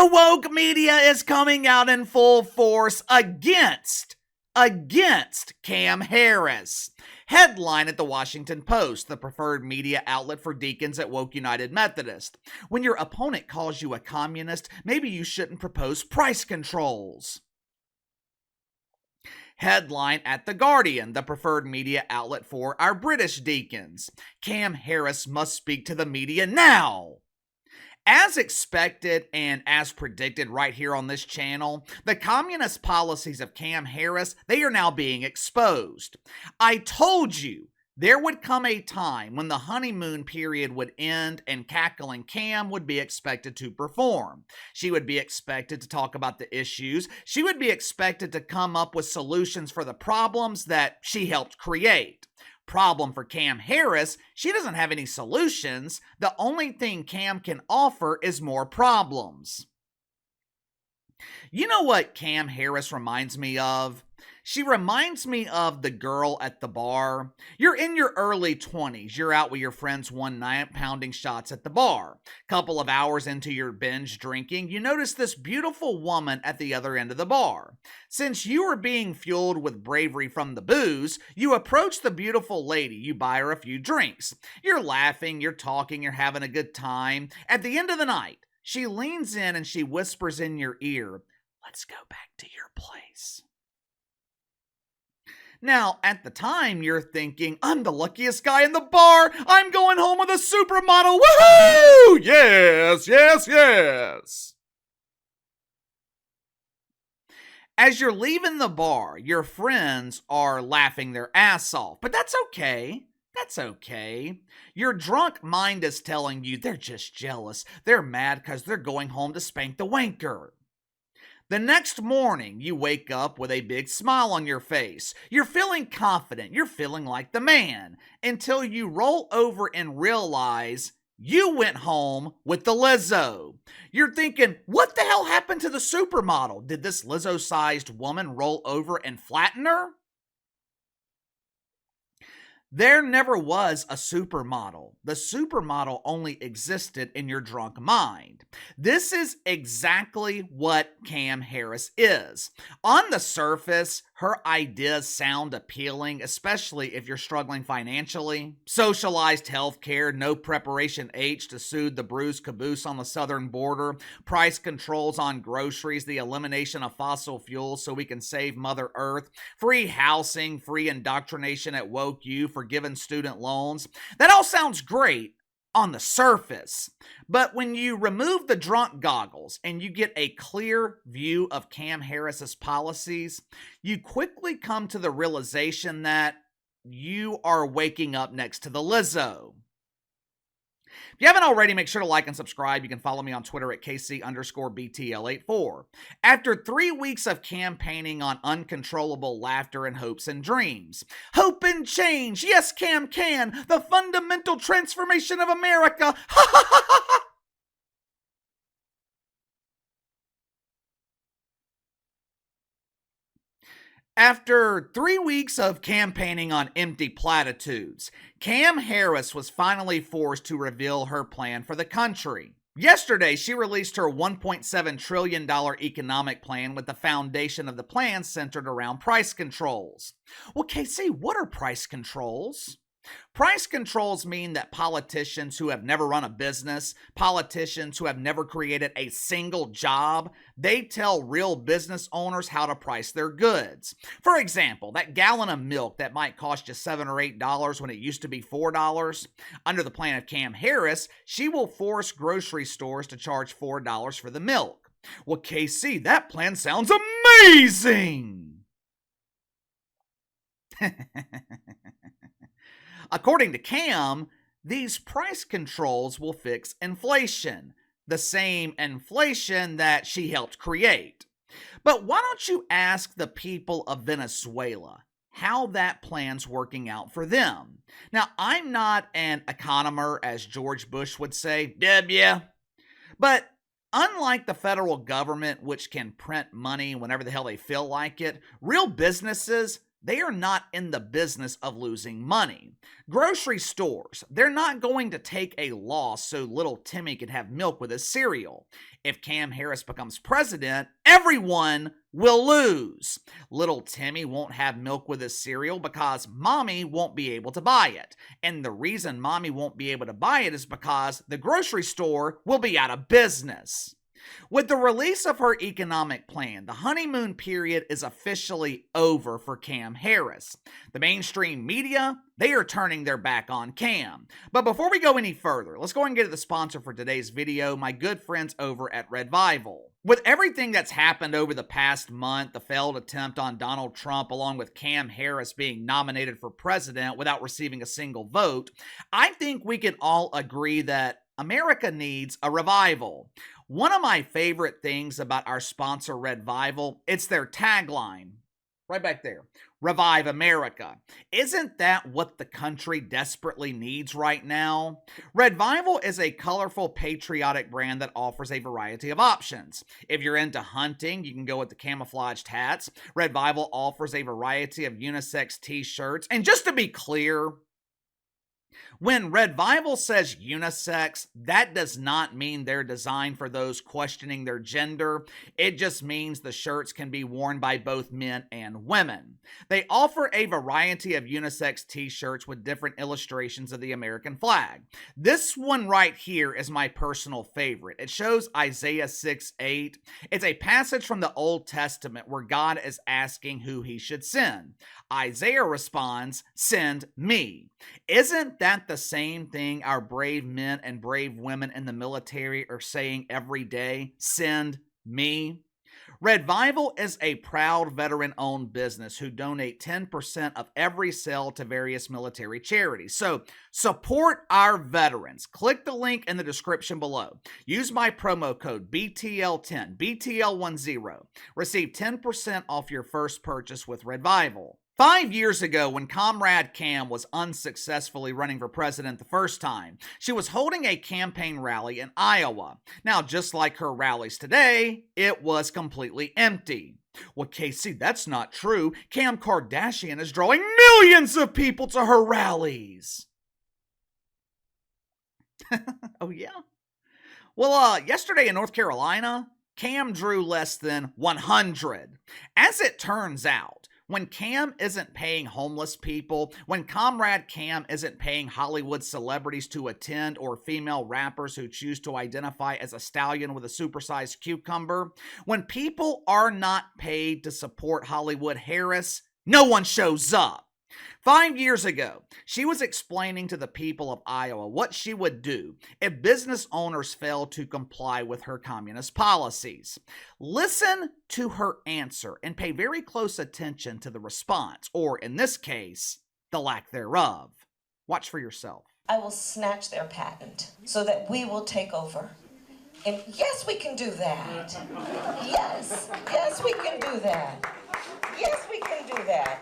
The woke media is coming out in full force against Cam Harris. Headline at the Washington Post, the preferred media outlet for deacons at Woke United Methodist. When your opponent calls you a communist, maybe you shouldn't propose price controls. Headline at The Guardian, the preferred media outlet for our British deacons. Cam Harris must speak to the media now. As expected and as predicted right here on this channel, the communist policies of Cam Harris, they are now being exposed. I told you there would come a time when the honeymoon period would end and cackling Cam would be expected to perform. She would be expected to talk about the issues. She would be expected to come up with solutions for the problems that she helped create. Problem for Cam Harris, she doesn't have any solutions. The only thing Cam can offer is more problems. You know what Cam Harris reminds me of? She reminds me of the girl at the bar. You're in your early 20s. You're out with your friends one night pounding shots at the bar. Couple of hours into your binge drinking, you notice this beautiful woman at the other end of the bar. Since you are being fueled with bravery from the booze, you approach the beautiful lady. You buy her a few drinks. You're laughing, you're talking, you're having a good time. At the end of the night, she leans in and she whispers in your ear, "Let's go back to your place." Now, at the time, you're thinking, I'm the luckiest guy in the bar. I'm going home with a supermodel. Woohoo! Yes, yes, yes. As you're leaving the bar, your friends are laughing their ass off. But that's okay. That's okay. Your drunk mind is telling you they're just jealous. They're mad because they're going home to spank the wanker. The next morning, you wake up with a big smile on your face. You're feeling confident. You're feeling like the man. Until you roll over and realize you went home with the Lizzo. You're thinking, what the hell happened to the supermodel? Did this Lizzo-sized woman roll over and flatten her? There never was a supermodel. The supermodel only existed in your drunk mind. This is exactly what Cam Harris is. On the surface, her ideas sound appealing, especially if you're struggling financially. Socialized healthcare, no preparation H to soothe the bruised caboose on the southern border, price controls on groceries, the elimination of fossil fuels so we can save Mother Earth, free housing, free indoctrination at Woke U, forgiven student loans. That all sounds great on the surface, but when you remove the drunk goggles and you get a clear view of Cam Harris's policies, you quickly come to the realization that you are waking up next to the Lizzo. If you haven't already, make sure to like and subscribe. You can follow me on Twitter at KC_BTL84. After 3 weeks of campaigning on uncontrollable laughter and hopes and dreams. Hope and change. Yes, Cam can. The fundamental transformation of America. After 3 weeks of campaigning on empty platitudes, Cam Harris was finally forced to reveal her plan for the country. Yesterday, she released her $1.7 trillion economic plan with the foundation of the plan centered around price controls. Well, KC, what are price controls? Price controls mean that politicians who have never run a business, politicians who have never created a single job, they tell real business owners how to price their goods. For example, that gallon of milk that might cost you $7 or $8 when it used to be $4. Under the plan of Cam Harris, she will force grocery stores to charge $4 for the milk. Well, KC, that plan sounds amazing! According to Cam, these price controls will fix inflation, the same inflation that she helped create. But why don't you ask the people of Venezuela how that plan's working out for them? Now, I'm not an economer, as George Bush would say, W. But unlike the federal government, which can print money whenever the hell they feel like it, real businesses, they are not in the business of losing money. Grocery stores, they're not going to take a loss so little Timmy can have milk with his cereal. If Cam Harris becomes president, everyone will lose. Little Timmy won't have milk with his cereal because mommy won't be able to buy it. And the reason mommy won't be able to buy it is because the grocery store will be out of business. With the release of her economic plan, the honeymoon period is officially over for Cam Harris. The mainstream media, they are turning their back on Cam. But before we go any further, let's go and get to the sponsor for today's video, my good friends over at Redvival. With everything that's happened over the past month, the failed attempt on Donald Trump, along with Cam Harris being nominated for president without receiving a single vote, I think we can all agree that America needs a revival. One of my favorite things about our sponsor, Redvival, it's their tagline. Right back there. Revive America. Isn't that what the country desperately needs right now? Redvival is a colorful, patriotic brand that offers a variety of options. If you're into hunting, you can go with the camouflaged hats. Redvival offers a variety of unisex t-shirts. And just to be clear, when Redvival says unisex, that does not mean they're designed for those questioning their gender. It just means the shirts can be worn by both men and women. They offer a variety of unisex t-shirts with different illustrations of the American flag. This one right here is my personal favorite. It shows Isaiah 6:8. It's a passage from the Old Testament where God is asking who he should send. Isaiah responds, "Send me." Isn't that the same thing our brave men and brave women in the military are saying every day? Send me. Redvival is a proud veteran-owned business who donate 10% of every sale to various military charities. So support our veterans. Click the link in the description below. Use my promo code BTL10, BTL10. Receive 10% off your first purchase with Redvival. 5 years ago, when Comrade Cam was unsuccessfully running for president the first time, she was holding a campaign rally in Iowa. Now, just like her rallies today, it was completely empty. Well, Casey, that's not true. Kim Kardashian is drawing millions of people to her rallies. Oh, yeah? Well, yesterday in North Carolina, Cam drew less than 100. As it turns out, when Cam isn't paying homeless people, when Comrade Cam isn't paying Hollywood celebrities to attend or female rappers who choose to identify as a stallion with a supersized cucumber, when people are not paid to support Hollywood Harris, no one shows up. 5 years ago, she was explaining to the people of Iowa what she would do if business owners failed to comply with her communist policies. Listen to her answer and pay very close attention to the response, or in this case, the lack thereof. Watch for yourself. I will snatch their patent so that we will take over. And yes, we can do that. Yes, we can do that. Yes, we can do that.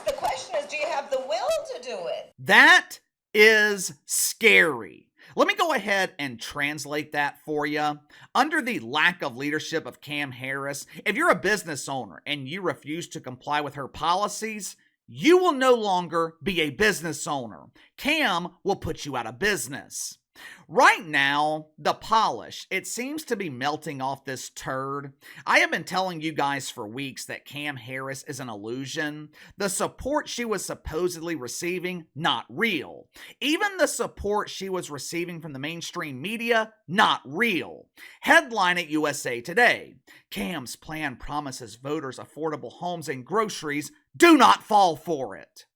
The question is, do you have the will to do it? That is scary. Let me go ahead and translate that for you. Under the lack of leadership of Cam Harris, if you're a business owner and you refuse to comply with her policies, you will no longer be a business owner. Cam will put you out of business. Right now, the polish, it seems to be melting off this turd. I have been telling you guys for weeks that Cam Harris is an illusion. The support she was supposedly receiving, not real. Even the support she was receiving from the mainstream media, not real. Headline at USA Today: Cam's plan promises voters affordable homes and groceries. Do not fall for it.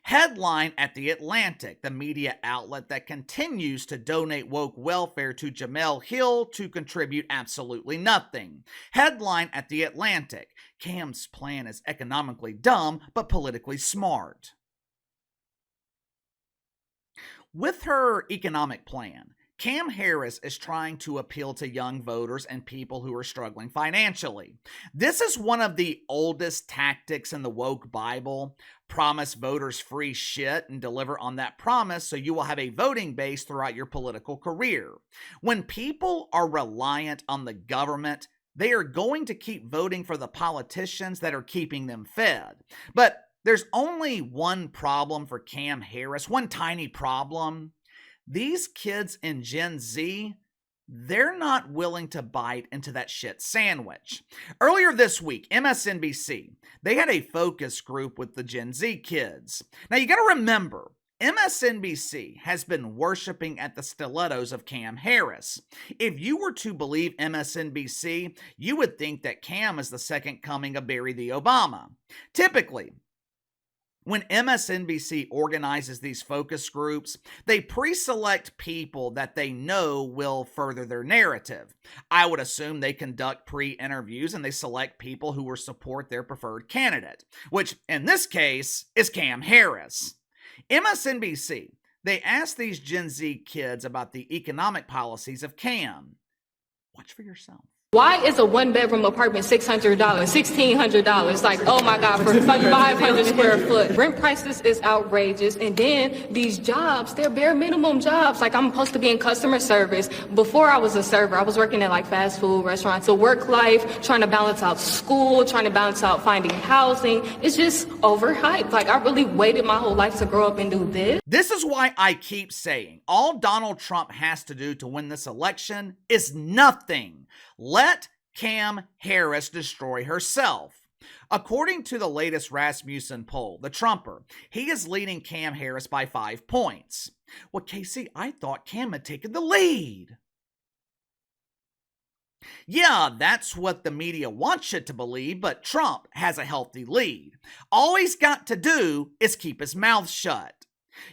Headline at The Atlantic, the media outlet that continues to donate woke welfare to Jemele Hill to contribute absolutely nothing. Headline at The Atlantic: Cam's plan is economically dumb but politically smart. With her economic plan, Cam Harris is trying to appeal to young voters and people who are struggling financially. This is one of the oldest tactics in the woke Bible. Promise voters free shit and deliver on that promise so you will have a voting base throughout your political career. When people are reliant on the government, they are going to keep voting for the politicians that are keeping them fed. But there's only one problem for Cam Harris, one tiny problem. These kids in Gen Z, they're not willing to bite into that shit sandwich. Earlier this week, MSNBC, they had a focus group with the Gen Z kids. Now you gotta remember, MSNBC has been worshiping at the stilettos of Cam Harris. If you were to believe MSNBC, you would think that Cam is the second coming of Barry the Obama. Typically, when MSNBC organizes these focus groups, they pre-select people that they know will further their narrative. I would assume they conduct pre-interviews and they select people who will support their preferred candidate, which in this case is Cam Harris. MSNBC, they asked these Gen Z kids about the economic policies of Cam. Watch for yourself. Why is a one-bedroom apartment $600, $1,600? Like, oh my God, for 500 square foot. Rent prices is outrageous. And then these jobs, they're bare minimum jobs. Like, I'm supposed to be in customer service. Before I was a server, I was working at like fast food restaurants. So work life, trying to balance out school, trying to balance out finding housing. It's just overhyped. Like, I really waited my whole life to grow up and do this. This is why I keep saying all Donald Trump has to do to win this election is nothing. Let Cam Harris destroy herself. According to the latest Rasmussen poll, the Trumper, he is leading Cam Harris by 5 points. Well, Casey, I thought Cam had taken the lead. Yeah, that's what the media wants you to believe, but Trump has a healthy lead. All he's got to do is keep his mouth shut.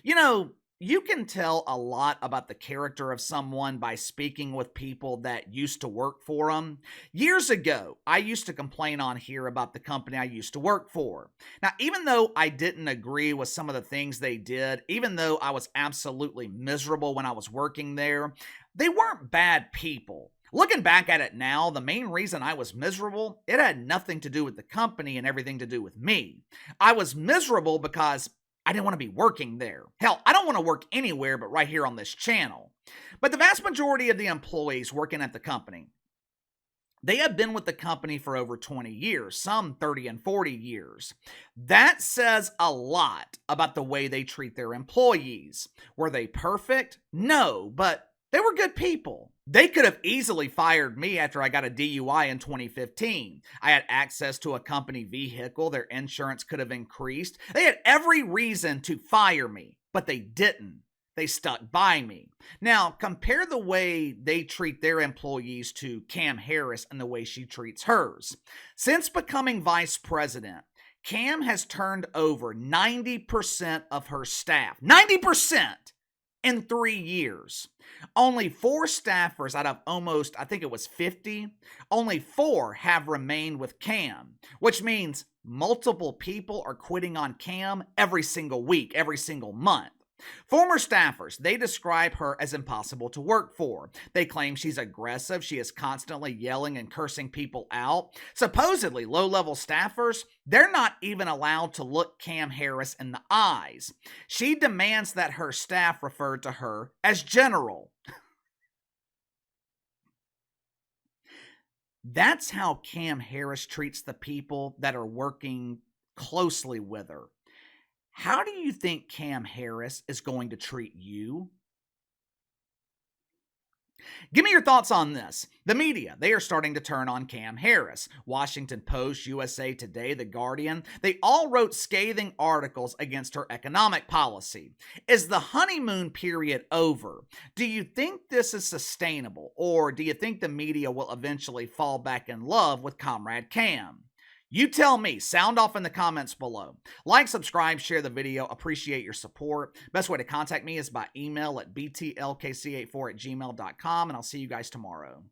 You know, you can tell a lot about the character of someone by speaking with people that used to work for them. Years ago, I used to complain on here about the company I used to work for. Now, even though I didn't agree with some of the things they did, even though I was absolutely miserable when I was working there, they weren't bad people. Looking back at it now, the main reason I was miserable, it had nothing to do with the company and everything to do with me. I was miserable because I didn't want to be working there. Hell, I don't want to work anywhere but right here on this channel. But the vast majority of the employees working at the company, they have been with the company for over 20 years, some 30 and 40 years. That says a lot about the way they treat their employees. Were they perfect? No, but they were good people. They could have easily fired me after I got a DUI in 2015. I had access to a company vehicle. Their insurance could have increased. They had every reason to fire me, but they didn't. They stuck by me. Now, compare the way they treat their employees to Cam Harris and the way she treats hers. Since becoming vice president, Cam has turned over 90% of her staff. 90%! In 3 years. Only 4 staffers out of almost, I think it was 50, only 4 have remained with Cam, which means multiple people are quitting on Cam every single week, every single month. Former staffers, they describe her as impossible to work for. They claim she's aggressive, she is constantly yelling and cursing people out. Supposedly, low-level staffers, they're not even allowed to look Cam Harris in the eyes. She demands that her staff refer to her as General. That's how Cam Harris treats the people that are working closely with her. How do you think Cam Harris is going to treat you? Give me your thoughts on this. The media, they are starting to turn on Cam Harris. Washington Post, USA Today, The Guardian, they all wrote scathing articles against her economic policy. Is the honeymoon period over? Do you think this is sustainable? Or do you think the media will eventually fall back in love with Comrade Cam? You tell me. Sound off in the comments below. Like, subscribe, share the video. Appreciate your support. Best way to contact me is by email at btlkc84@gmail.com, and I'll see you guys tomorrow.